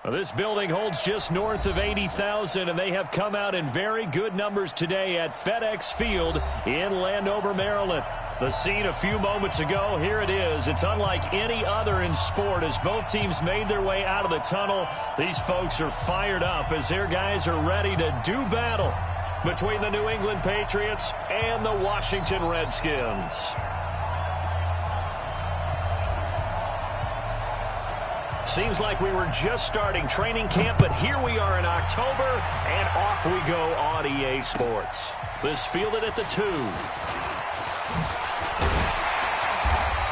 Well, this building holds just north of 80,000, and they have come out in very good numbers today at FedEx Field in Landover, Maryland. The scene a few moments ago, here it is. It's unlike any other in sport as both teams made their way out of the tunnel. These folks are fired up as their guys are ready to do battle between the New England Patriots and the Washington Redskins. Seems like we were just starting training camp, but here we are in October, and off we go on EA Sports. This fielded at the 2.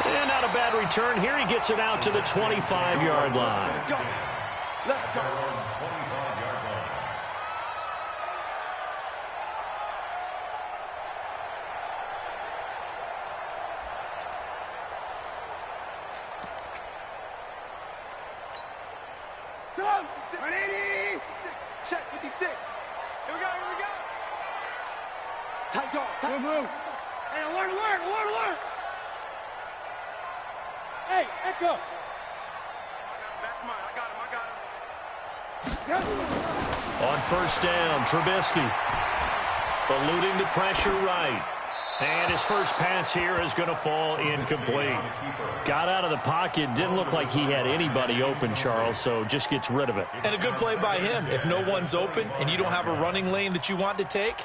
And not a bad return. Here he gets it out to the 25-yard line. Let's go. Go! 180! Check 56. Here we go, here we go. Tight dog, tight move. Hey, alert, alert, alert, alert. Hey, Echo. That's mine. I got him. On first down, Trubisky eluding the pressure right. And his first pass here is going to fall incomplete. Got out of the pocket. Didn't look like he had anybody open, Charles, so just gets rid of it. And a good play by him. If no one's open and you don't have a running lane that you want to take,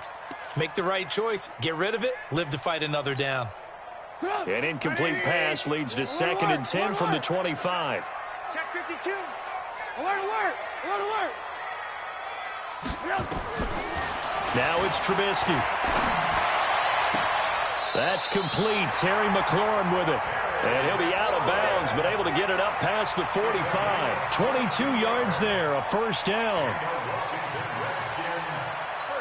make the right choice. Get rid of it. Live to fight another down. An incomplete pass leads to 2nd and 10 from the 25. Check 52. Alert, alert, alert, alert. Now it's Trubisky. That's complete. Terry McLaurin with it. And he'll be out of bounds, but able to get it up past the 45. 22 yards there, a first down.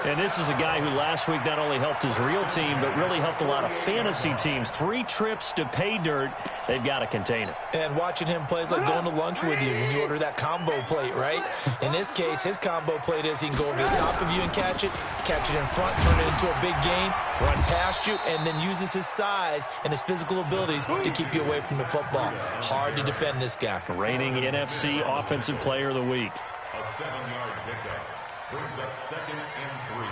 And this is a guy who last week not only helped his real team, but really helped a lot of fantasy teams. 3 trips to pay dirt. They've got to contain it. And watching him play is like going to lunch with you when you order that combo plate, right? In this case, his combo plate is he can go over the top of you and catch it in front, turn it into a big gain, run past you, and then uses his size and his physical abilities to keep you away from the football. Hard to defend this guy. Reigning NFC Offensive Player of the Week. A 7-yard pickup brings up 2nd and 3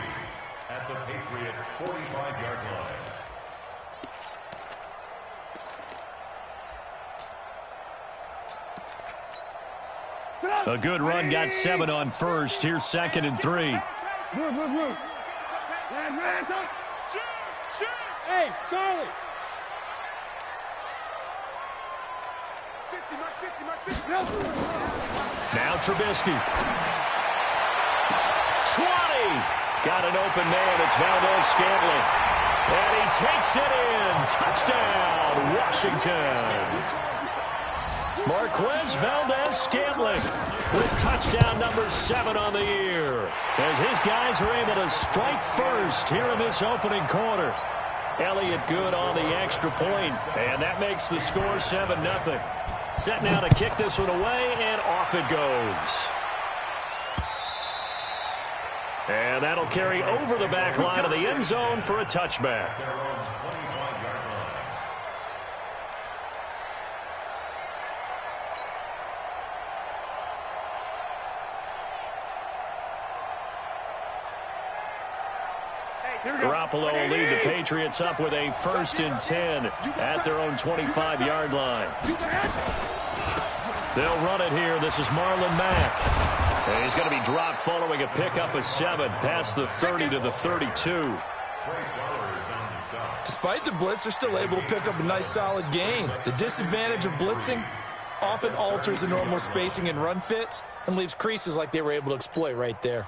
at the Patriots' 45-yard line. A good run, got 7 on first. Here's 2nd and 3. Move, move, move. Hey, Charlie. 50, Now Trubisky. 20. Got an open man. It's Valdez-Scantling. And he takes it in. Touchdown, Washington. Marquez Valdez-Scantling with touchdown number 7 on the year. As his guys are able to strike first here in this opening quarter. Elliott good on the extra point, and that makes the score 7-0. Set now to kick this one away, and off it goes. And that'll carry over the back line of the end zone for a touchback. Garoppolo will lead the Patriots up with a 1st and 10 at their own 25-yard line. They'll run it here. This is Marlon Mack. And he's going to be dropped following a pickup of 7 past the 30 to the 32. Despite the blitz, they're still able to pick up a nice solid gain. The disadvantage of blitzing often alters the normal spacing and run fits and leaves creases like they were able to exploit right there.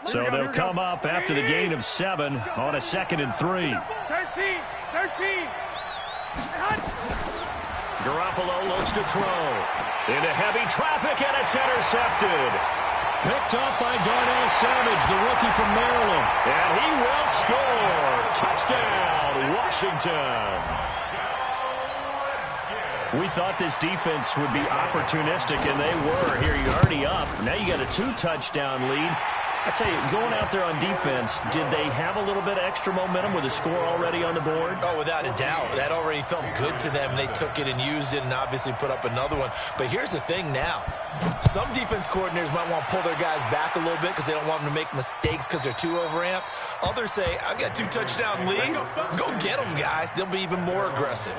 So they'll come up after the gain of 7 on a 2nd and 3. 13. Garoppolo looks to throw. Into heavy traffic, and it's intercepted. Picked up by Darnell Savage, the rookie from Maryland. And he will score. Touchdown, Washington. We thought this defense would be opportunistic, and they were. Here, you're already up. Now you got a 2-touchdown lead. I tell you, going out there on defense, did they have a little bit of extra momentum with a score already on the board? Oh, without a doubt. That already felt good to them. They took it and used it and obviously put up another one. But here's the thing now. Some defense coordinators might want to pull their guys back a little bit because they don't want them to make mistakes because they're too overamped. Others say, I've got 2-touchdown lead. Go get them, guys. They'll be even more aggressive.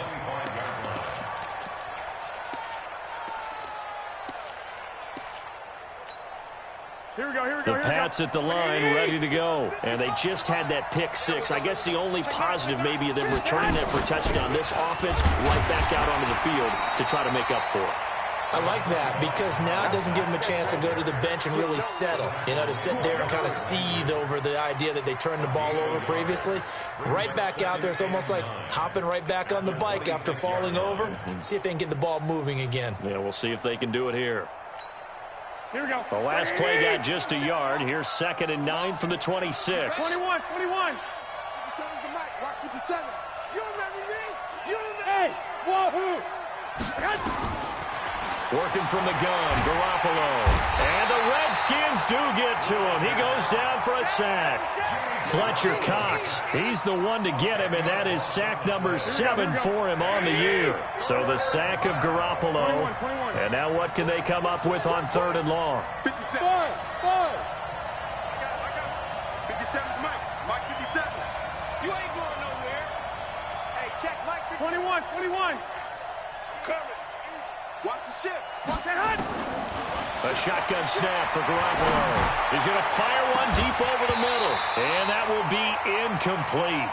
The Pats at the line, ready to go. And they just had that pick six. I guess the only positive maybe of them returning that for a touchdown. This offense right back out onto the field to try to make up for it. I like that because now it doesn't give them a chance to go to the bench and really settle. You know, to sit there and kind of seethe over the idea that they turned the ball over previously. Right back out there. It's almost like hopping right back on the bike after falling over. See if they can get the ball moving again. Yeah, we'll see if they can do it here. Here we go. The last play got just a yard. Here's 2nd and 9 from the 26. 21. 57's the mic. Watch 57. You remember me? You remember? Hey, wahoo! Working from the gun, Garoppolo. And the Redskins do get to him. He goes down for a sack. Fletcher Cox, he's the one to get him, and that is sack number 7 for him on the year. So the sack of Garoppolo. And now what can they come up with on 3rd and long? 57. 57's Mike. Mike 57. You ain't going nowhere. Hey, check Mike 21. Coming. Watch the ship. Watch that hunt. A shotgun snap for Garoppolo. He's going to fire one deep over the middle. And that will be incomplete.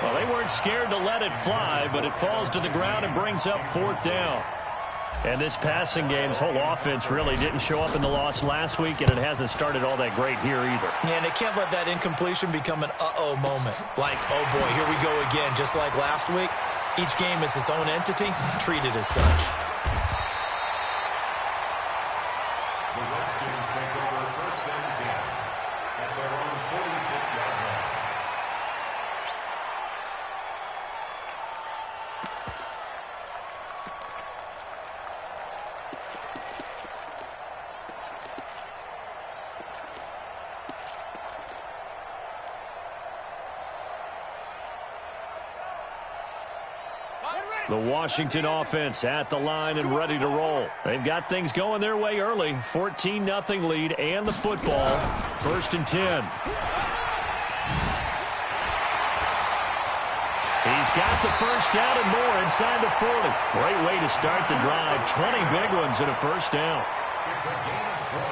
Well, they weren't scared to let it fly, but it falls to the ground and brings up 4th down. And this passing game's whole offense really didn't show up in the loss last week, and it hasn't started all that great here either. Yeah, and they can't let that incompletion become an uh-oh moment. Like, oh boy, here we go again, just like last week. Each game is its own entity, treated as such. The Redskins take over 1st and 10 at their own 46-yard line. The Washington offense at the line and ready to roll. They've got things going their way early. 14-0 lead and the football. 1st and 10. He's got the first down and more inside the 40. Great way to start the drive. 20 big ones and a first down.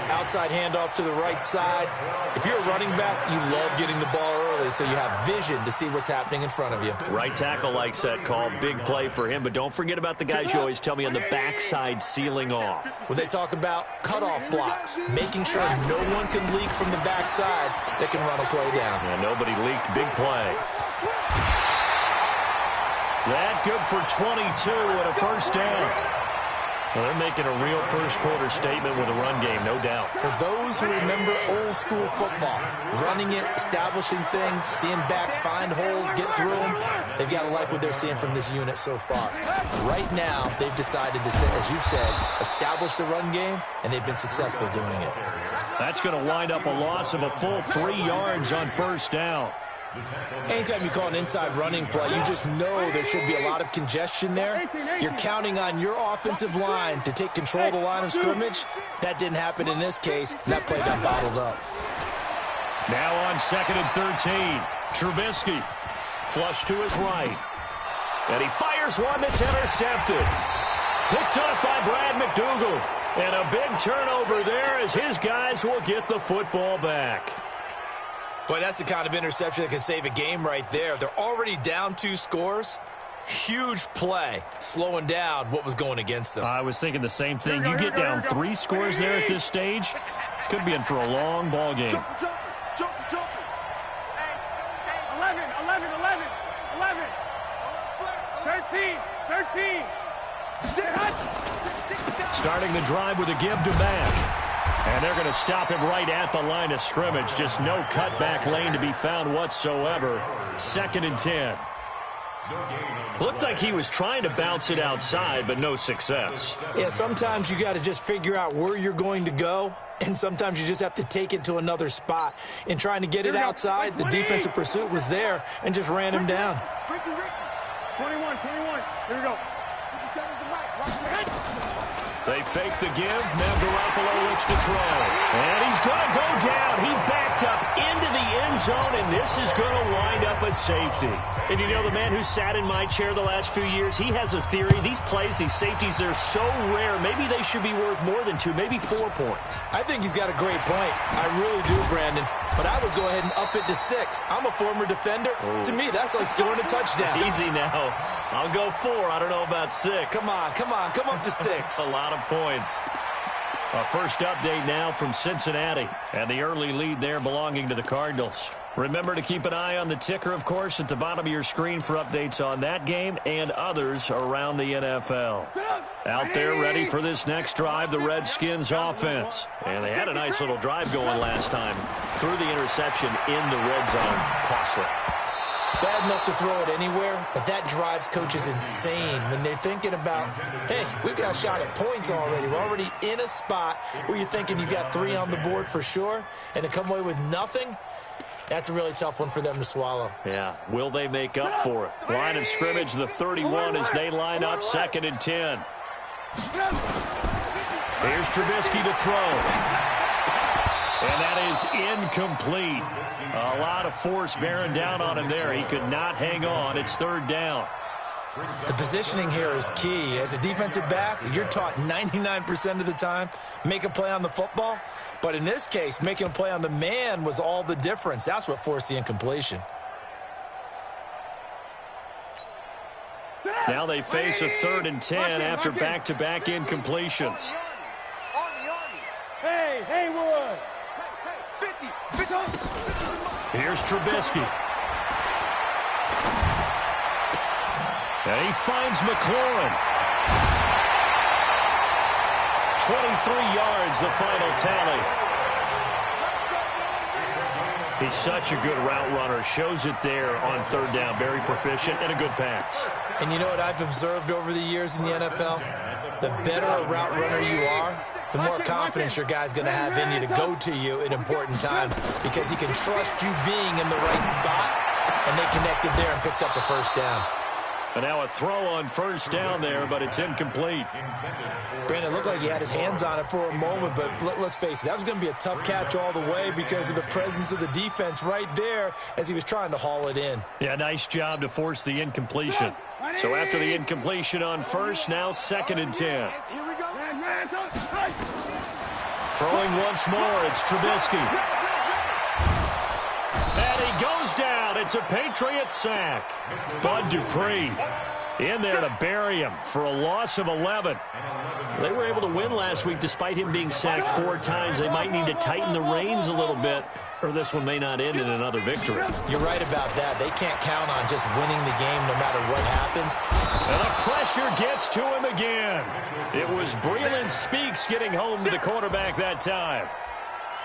Outside handoff to the right side. If you're a running back, you love getting the ball early so you have vision to see what's happening in front of you. Right tackle likes that call. Big play for him, but don't forget about the guys you always tell me on the backside sealing off. When they talk about cutoff blocks, making sure no one can leak from the backside that can run a play down. Yeah, nobody leaked. Big play. That good for 22 and a first down. Well, they're making a real first-quarter statement with a run game, no doubt. For those who remember old-school football, running it, establishing things, seeing backs find holes, get through them, they've got to like what they're seeing from this unit so far. Right now, they've decided to, as you said, establish the run game, and they've been successful doing it. That's going to wind up a loss of a full 3 yards on first down. Anytime you call an inside running play, you just know there should be a lot of congestion there. You're counting on your offensive line to take control of the line of scrimmage. That didn't happen in this case. That play got bottled up. Now on 2nd and 13, Trubisky. Flush to his right. And he fires one that's intercepted. Picked up by Brad McDougal. And a big turnover there as his guys will get the football back. Boy, that's the kind of interception that can save a game right there. They're already down 2 scores. Huge play, slowing down what was going against them. I was thinking the same thing. You get down 3 scores there at this stage, could be in for a long ball game. Jump. 11. 13. Starting the drive with a give to Mack. And they're going to stop him right at the line of scrimmage. Just no cutback lane to be found whatsoever. 2nd and 10. Looked like he was trying to bounce it outside, but no success. Yeah, sometimes you got to just figure out where you're going to go, and sometimes you just have to take it to another spot. In trying to get it outside, the defensive pursuit was there and just ran him down. 21. Here we go. 57's the mic. Watch the head. They fake the give. Now Garoppolo looks to throw. And he's going to go down. He backed up into the end zone, and this is going to wind up a safety. And you know, the man who sat in my chair the last few years, he has a theory. These plays, these safeties, they're so rare. Maybe they should be worth more than 2, maybe 4 points. I think he's got a great point. I really do, Brandon. But I would go ahead and up it to 6. I'm a former defender. Oh. To me, that's like scoring a touchdown. Easy now. I'll go 4. I don't know about 6. Come on. Come up to 6. A lot of points. A first update now from Cincinnati. And the early lead there belonging to the Cardinals. Remember to keep an eye on the ticker, of course, at the bottom of your screen for updates on that game and others around the NFL. Out there ready for this next drive, the Redskins offense. And they had a nice little drive going last time. Threw the interception in the red zone. Costly. Bad enough to throw it anywhere, but that drives coaches insane when they're thinking about, hey, we've got a shot at points already. We're already in a spot where you're thinking you got 3 on the board for sure, and to come away with nothing, that's a really tough one for them to swallow. Yeah. Will they make up for it? Line of scrimmage, the 31 as they line up, 2nd and 10. Here's Trubisky to throw. And that is incomplete. A lot of force bearing down on him there. He could not hang on. It's 3rd down. The positioning here is key. As a defensive back, you're taught 99% of the time, make a play on the football. But in this case, making a play on the man was all the difference. That's what forced the incompletion. Now they face a 3rd and 10 after back-to-back incompletions. Hey, Haywood! Here's Trubisky. And he finds McLaurin. 23 yards, the final tally. He's such a good route runner. Shows it there on 3rd down. Very proficient and a good pass. And you know what I've observed over the years in the NFL? The better a route runner you are, the more confidence your guy's going to have in you to go to you at important times because he can trust you being in the right spot, and they connected there and picked up a 1st down. And now a throw on 1st down there, but it's incomplete. Brandon, it looked like he had his hands on it for a moment, but let's face it, that was going to be a tough catch all the way because of the presence of the defense right there as he was trying to haul it in. Yeah, nice job to force the incompletion. So after the incompletion on 1st, now 2nd and 10. Throwing once more, it's Trubisky. And he goes down. It's a Patriot sack. Bud Dupree in there to bury him for a loss of 11. They were able to win last week despite him being sacked 4 times. They might need to tighten the reins a little bit, or this one may not end in another victory. You're right about that. They can't count on just winning the game no matter what happens. And the pressure gets to him again. It was Breeland Speaks getting home to the quarterback that time.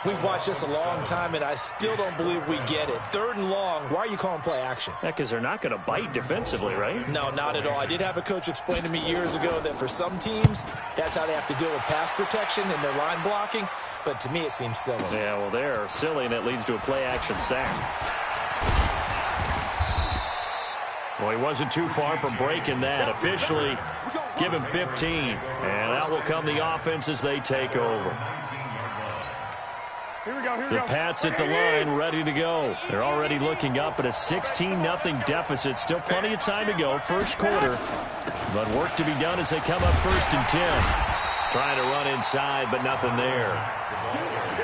We've watched this a long time, and I still don't believe we get it. 3rd and long, why are you calling play action? Yeah, because they're not going to bite defensively, right? No, not at all. I did have a coach explain to me years ago that for some teams, that's how they have to deal with pass protection and their line blocking. But to me, it seems silly. Yeah, well, they're silly, and it leads to a play-action sack. Well, he wasn't too far from breaking that. Officially, give him 15. And out will come the offense as they take over. The Pats at the line, ready to go. They're already looking up at a 16-0 deficit. Still plenty of time to go, 1st quarter. But work to be done as they come up 1st and 10. Trying to run inside, but nothing there.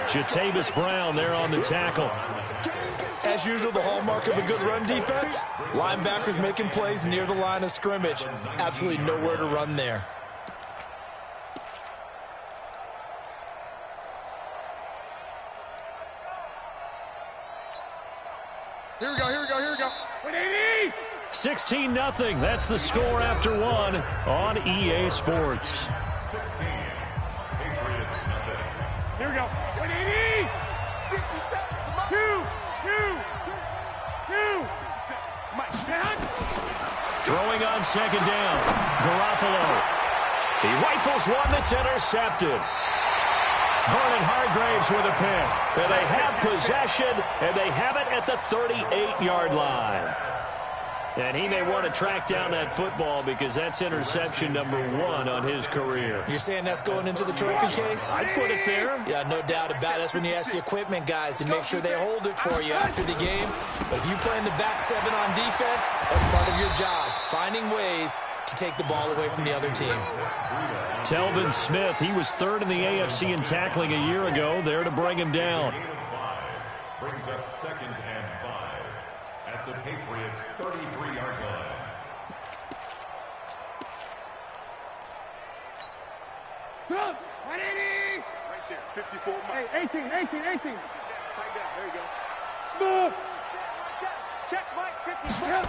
Jatavis Brown there on the tackle. As usual, the hallmark of a good run defense, linebackers making plays near the line of scrimmage. Absolutely nowhere to run there. Here we go. 16-0. That's the score after 1 on EA Sports. 16. Patriots nothing. Here we go. 180. 2. Throwing on 2nd down. Garoppolo. He rifles one that's intercepted. Vernon Hargraves with a pick. And they have possession, and they have it at the 38-yard line. And he may want to track down that football because that's interception number 1 on his career. You're saying that's going into the trophy case? I'd put it there. Yeah, no doubt about it. That's when you ask the equipment guys to make sure they hold it for you after the game. But if you play in the back 7 on defense, that's part of your job, finding ways to take the ball away from the other team. Telvin Smith, he was 3rd in the AFC in tackling a year ago, there to bring him down. Brings up 2nd and 5 at the Patriots' 33-yard line. Right there, 54 miles. Hey, 18. Tight down, there you go. Smooth. Check, Mike, 54.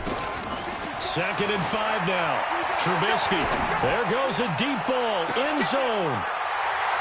2nd and 5 now. Trubisky. There goes a deep ball. End zone.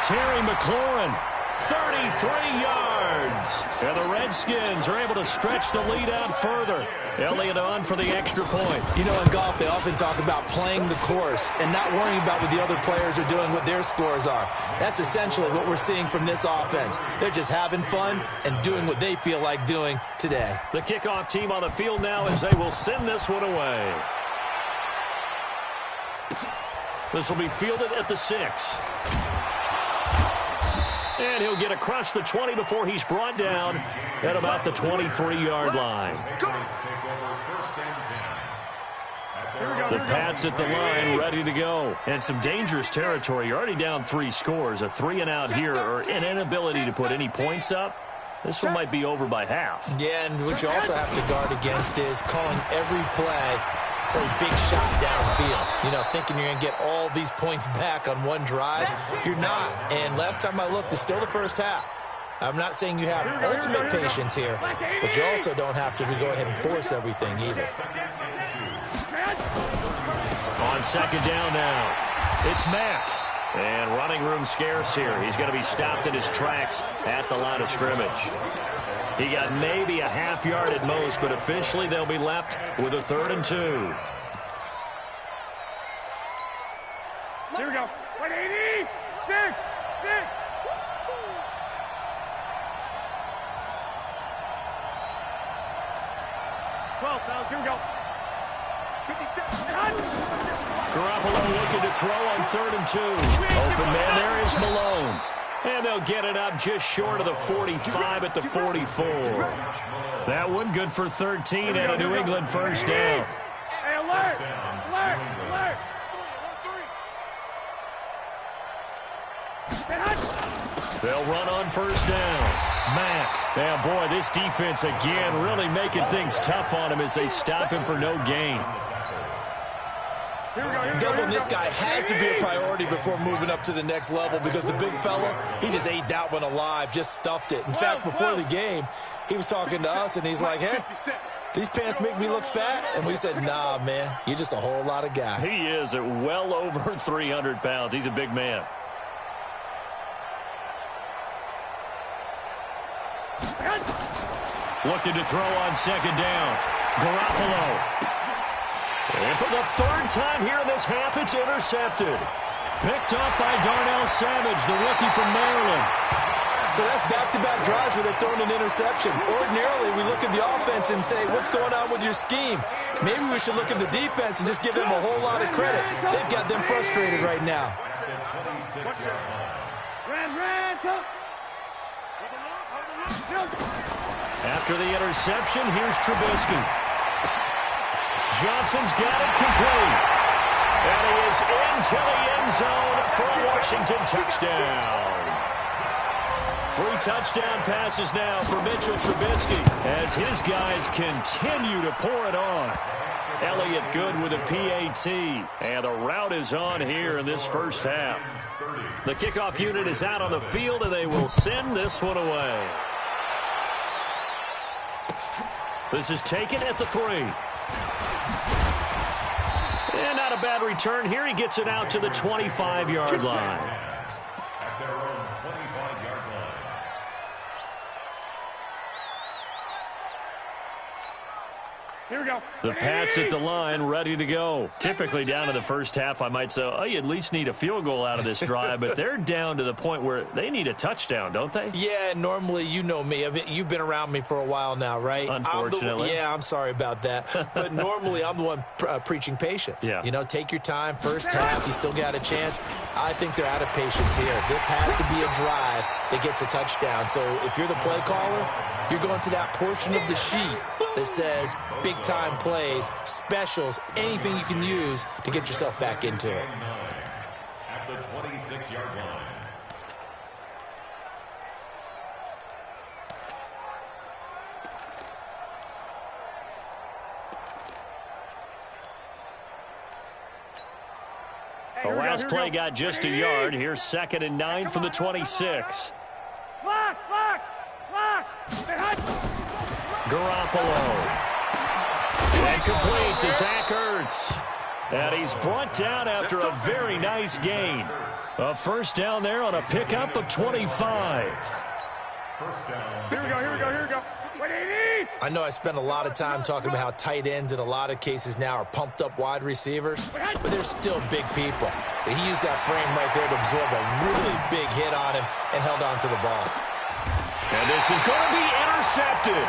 Terry McLaurin. 33 yards. And the Redskins are able to stretch the lead out further. Elliott on for the extra point. You know, in golf, they often talk about playing the course and not worrying about what the other players are doing, what their scores are. That's essentially what we're seeing from this offense. They're just having fun and doing what they feel like doing today. The kickoff team on the field now as they will send this one away. This will be fielded at the 6. And he'll get across the 20 before he's brought down at about the 23-yard line. The Pats at the line, ready to go. And some dangerous territory. You're already down 3 scores. A 3-and-out here, or an inability to put any points up. This one might be over by half. Yeah, and what you also have to guard against is calling every play for a big shot downfield. You know, thinking you're going to get all these points back on one drive. You're not. And last time I looked, it's still the first half. I'm not saying you have ultimate patience here, but you also don't have to go ahead and force everything either. On 2nd down now, it's Mack. And running room scarce here. He's going to be stopped in his tracks at the line of scrimmage. He got maybe a half yard at most, but officially they'll be left with a 3rd and 2. Here we go. 180. 6. 12 pounds. Here we go. 57. Garoppolo looking to throw on 3rd and 2. Open man there is Malone. And they'll get it up just short of the 45 at the 44. That one good for 13 and a New England first down. Hey, alert! They'll run on first down. Mack. Now, boy, this defense again really making things tough on him as they stop him for no gain. Doubling this guy has to be a priority before moving up to the next level because the big fella, he just ate that one alive, just stuffed it. In fact, before the game, he was talking to us, and he's like, hey, these pants make me look fat? And we said, nah, man, you're just a whole lot of guy. He is at well over 300 pounds. He's a big man. Looking to throw on 2nd down. Garoppolo. And for the 3rd time here in this half, it's intercepted. Picked up by Darnell Savage, the rookie from Maryland. So that's back-to-back drives where they're throwing an interception. Ordinarily, we look at the offense and say, what's going on with your scheme? Maybe we should look at the defense and just give them a whole lot of credit. They've got them frustrated right now. After the interception, here's Trubisky. Johnson's got it complete. And he is into the end zone for a Washington touchdown. 3 touchdown passes now for Mitchell Trubisky as his guys continue to pour it on. Elliott good with a PAT. And the route is on here in this first half. The kickoff unit is out on the field, and they will send this one away. This is taken at the 3. And not a bad return here. He gets it out to the 25-yard line. At their own 25-yard line. Here we go. The Pats at the line, ready to go. Typically down to the first half, I might say, oh, you at least need a field goal out of this drive, but they're down to the point where they need a touchdown, don't they? Yeah, normally, you know me. I mean, you've been around me for a while now, right? Unfortunately. I'm sorry about that. But normally, I'm the one preaching patience. Yeah. You know, take your time. First half, you still got a chance. I think they're out of patience here. This has to be a drive that gets a touchdown. So if you're the play caller, you're going to that portion of the sheet that says big-time plays, specials, anything you can use to get yourself back into it. At the 26-yard line. The last play got just a yard. Here's 2nd and 9 from the 26. Garoppolo. And complete to Zach Ertz. And he's brought down after a very nice gain. A first down there on a pickup of 25. Here we go. I know I spent a lot of time talking about how tight ends in a lot of cases now are pumped up wide receivers, but they're still big people. But he used that frame right there to absorb a really big hit on him and held on to the ball. And this is going to be intercepted.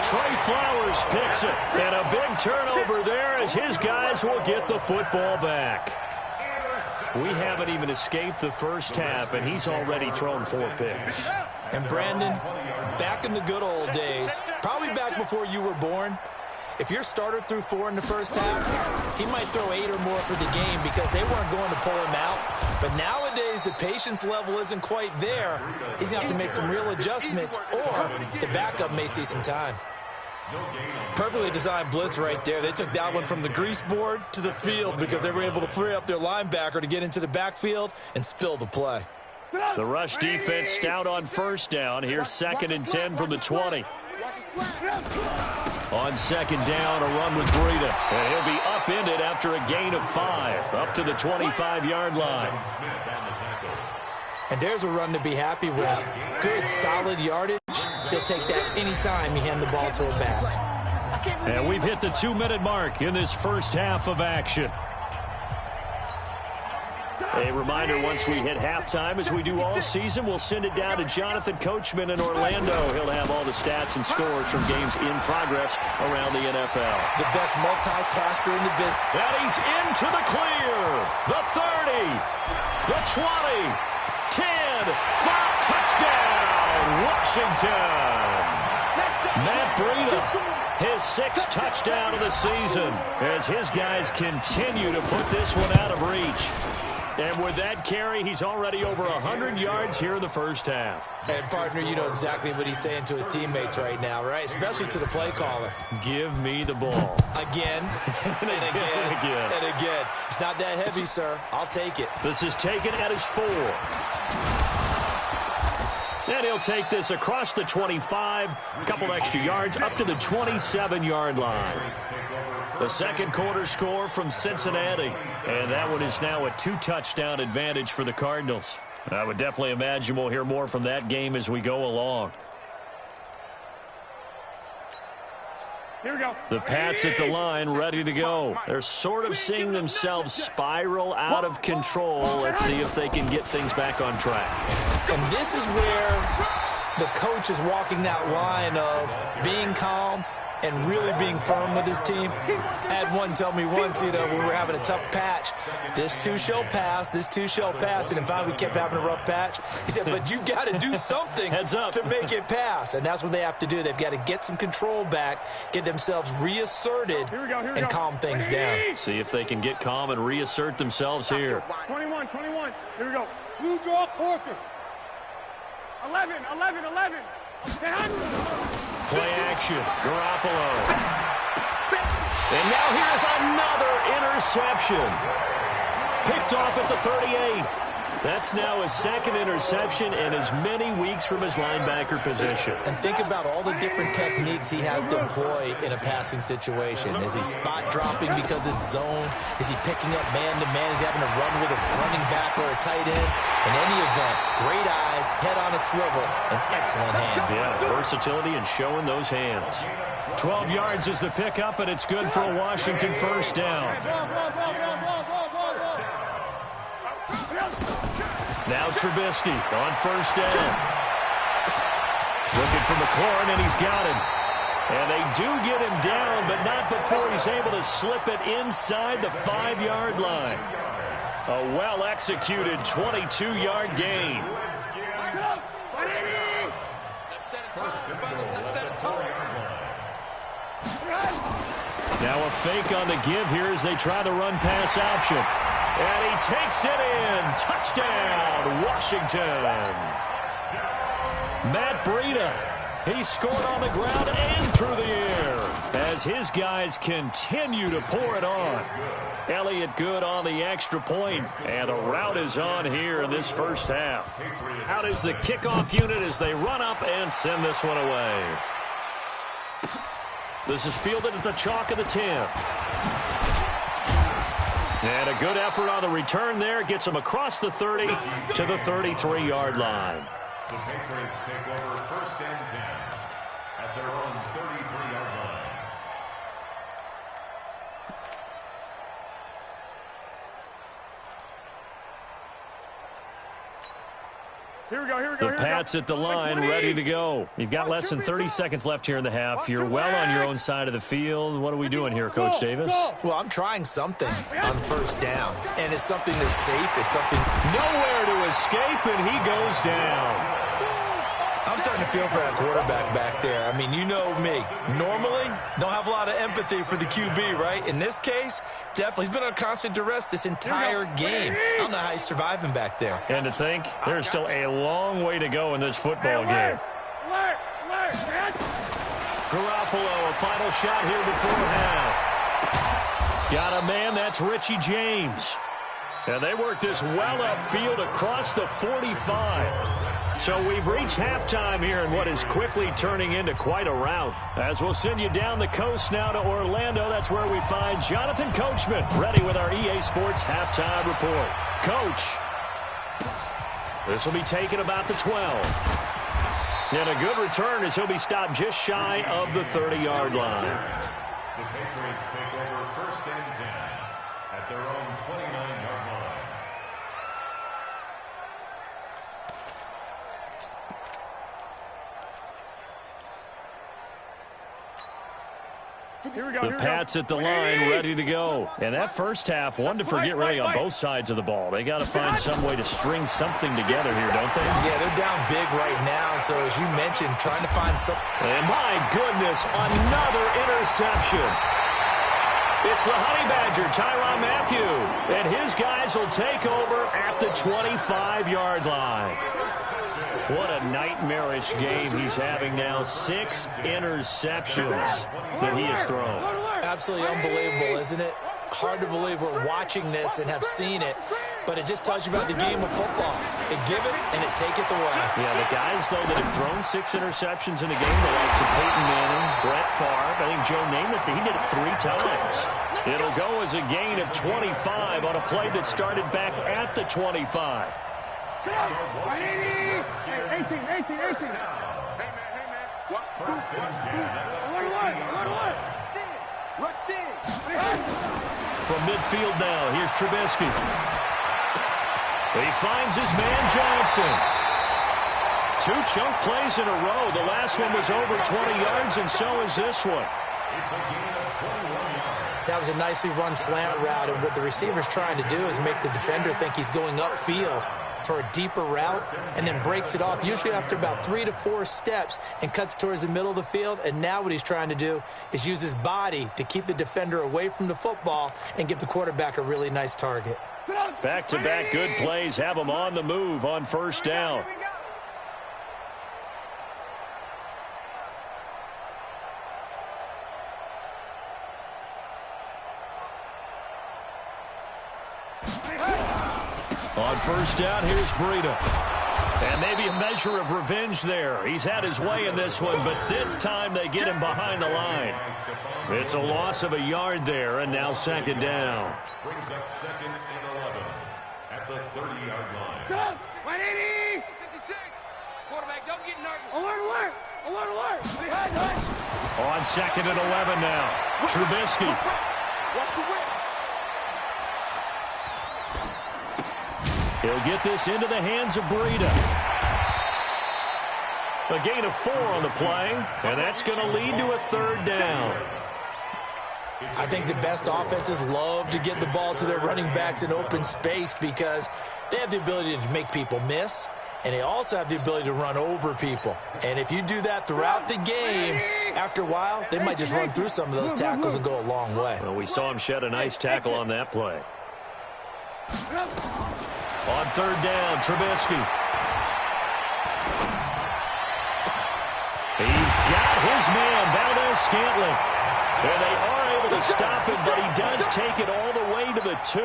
Trey Flowers picks it. And a big turnover there as his guys will get the football back. We haven't even escaped the first half, and he's already thrown 4 picks. And Brandon, back in the good old days, probably back before you were born, if your starter threw 4 in the first half, he might throw 8 or more for the game because they weren't going to pull him out. But nowadays, the patience level isn't quite there. He's going to have to make some real adjustments, or the backup may see some time. Perfectly designed blitz right there. They took that one from the grease board to the field because they were able to free up their linebacker to get into the backfield and spill the play. The rush defense stout on first down. Here's 2nd and 10 from the 20. On 2nd down, a run with Breida. And he'll be upended after a gain of 5, up to the 25-yard line. And there's a run to be happy with. Good, solid yardage. He'll take that anytime you hand the ball to a back. And we've hit the 2-minute mark in this first half of action. A reminder, once we hit halftime, as we do all season, we'll send it down to Jonathan Coachman in Orlando. He'll have all the stats and scores from games in progress around the NFL. The best multitasker in the business. And he's into the clear. The 30, the 20, 10, 5, touchdown, Washington. Matt Breida, his 6th touchdown of the season, as his guys continue to put this one out of reach. And with that carry, he's already over 100 yards here in the first half. And, partner, you know exactly what he's saying to his teammates right now, right? Especially to the play caller. Give me the ball. Again, and again, and again. It's not that heavy, sir. I'll take it. This is taken at his 4. And he'll take this across the 25, a couple extra yards, up to the 27-yard line. The second quarter score from Cincinnati. And that one is now a 2-touchdown advantage for the Cardinals. I would definitely imagine we'll hear more from that game as we go along. Here we go. The Pats at the line, ready to go. They're sort of seeing themselves spiral out of control. Let's see if they can get things back on track. And this is where the coach is walking that line of being calm and really being firm with his team. I had one tell me once, you know, when we were having a tough patch, this too shall pass, this too shall pass. And in fact, we kept having a rough patch. He said, but you've got to do something to make it pass. And that's what they have to do. They've got to get some control back, get themselves reasserted, and calm things down. See if they can get calm and reassert themselves here. 21. Here we go. Blue draw Corkers. 11. Play action, Garoppolo. And now here's another interception. Picked off at the 38. That's now his 2nd interception in as many weeks from his linebacker position. And think about all the different techniques he has to employ in a passing situation. Is he spot dropping because it's zone? Is he picking up man-to-man? Is he having to run with a running back or a tight end? In any event, great eyes, head on a swivel, and excellent hands. Yeah, versatility and showing those hands. 12 yards is the pickup, and it's good for a Washington first down. Now Trubisky on first down. Looking for McLaurin, and he's got him. And they do get him down, but not before he's able to slip it inside the 5-yard line. A well-executed 22-yard gain. Now a fake on the give here as they try the run-pass option. And he takes it in. Touchdown, Washington. Matt Breida. He scored on the ground and through the air as his guys continue to pour it on. Elliott good on the extra point, and the route is on here in this first half. Out is the kickoff unit as they run up and send this one away. This is fielded at the chalk of the 10. And a good effort on the return there. Gets him across the 30 to the 33-yard line. The Patriots take over first and 10 at their own 33-yard line. Here we go. The Pats at the line, ready to go. You've got less than 30 seconds left here in the half. You're well on your own side of the field. What are we doing here, Coach Davis? Well, I'm trying something on first down, and it's something that's safe. It's something Nowhere to escape, and he goes down. I'm starting to feel for that quarterback back there. I mean, you know me. Normally, don't have a lot of empathy for the QB, right? In this case, definitely. He's been under constant duress this entire game. I don't know how he's surviving back there. And to think, there's still a long way to go in this football game. Garoppolo, a final shot here before half. Got a man, that's Richie James. And they work this well upfield across the 45. So we've reached halftime here in what is quickly turning into quite a rout. As we'll send you down the coast now to Orlando, that's where we find Jonathan Coachman, ready with our EA Sports halftime report. Coach, this will be taken about the 12. And a good return as he'll be stopped just shy of the 30-yard line. The Patriots take over first and 10 at their own 29-yard line. The Pats at the line, ready to go. And that first half, one to forget really on both sides of the ball. They got to find some way to string something together here, don't they? Yeah, they're down big right now. So as you mentioned, trying to find some. And my goodness, another interception. It's the Honey Badger, Tyrann Mathieu. And his guys will take over at the 25-yard line. What a nightmarish game he's having now. 6 interceptions that he has thrown. Absolutely unbelievable, isn't it? Hard to believe we're watching this and have seen it, but it just tells you about the game of football. It giveth and it taketh away. Yeah, the guys, though, that have thrown 6 interceptions in a game, the likes of Peyton Manning, Brett Favre, I think Joe Namath, he did it 3 times. It'll go as a gain of 25 on a play that started back at the 25. 18. Hey, man. Watch. Rush in. From midfield now, here's Trubisky. He finds his man Johnson. 2 chunk plays in a row. The last one was over 20 yards, and so is this one. It's a gain of 21 yards. That was a nicely run slant route, and what the receiver's trying to do is make the defender think he's going upfield for a deeper route, and then breaks it off, usually after about 3 to 4 steps, and cuts towards the middle of the field. And now what he's trying to do is use his body to keep the defender away from the football and give the quarterback a really nice target. Back-to-back good plays have him on the move on first down. On first down, here's Breida. And maybe a measure of revenge there. He's had his way in this one, but this time they get him behind the line. It's a loss of a yard there, and now second down. Brings up second and 11 at at the 30-yard line. 180! 56! Quarterback, don't get nervous. Alert! Alert! Behind! On 2nd and 11 now. Trubisky. Watch the whip. He'll get this into the hands of Breida. A gain of 4 on the play, and that's going to lead to a 3rd down. I think the best offenses love to get the ball to their running backs in open space because they have the ability to make people miss, and they also have the ability to run over people. And if you do that throughout the game, after a while, they might just run through some of those tackles and go a long way. Well, we saw him shed a nice tackle on that play. On 3rd down, Trubisky. He's got his man, Valdez-Scantling. And they are able to stop him, but he does take it all the way to the 2.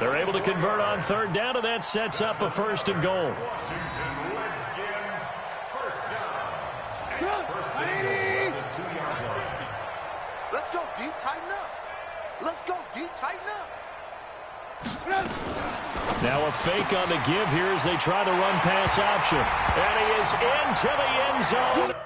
They're able to convert on 3rd down, and that sets up a 1st and goal. Washington Redskins, first down. First and goal at the 2-yard line. Let's go, D. Tighten up. Let's go, D. Tighten up. Now a fake on the give here as they try to run pass option. And he is into the end zone.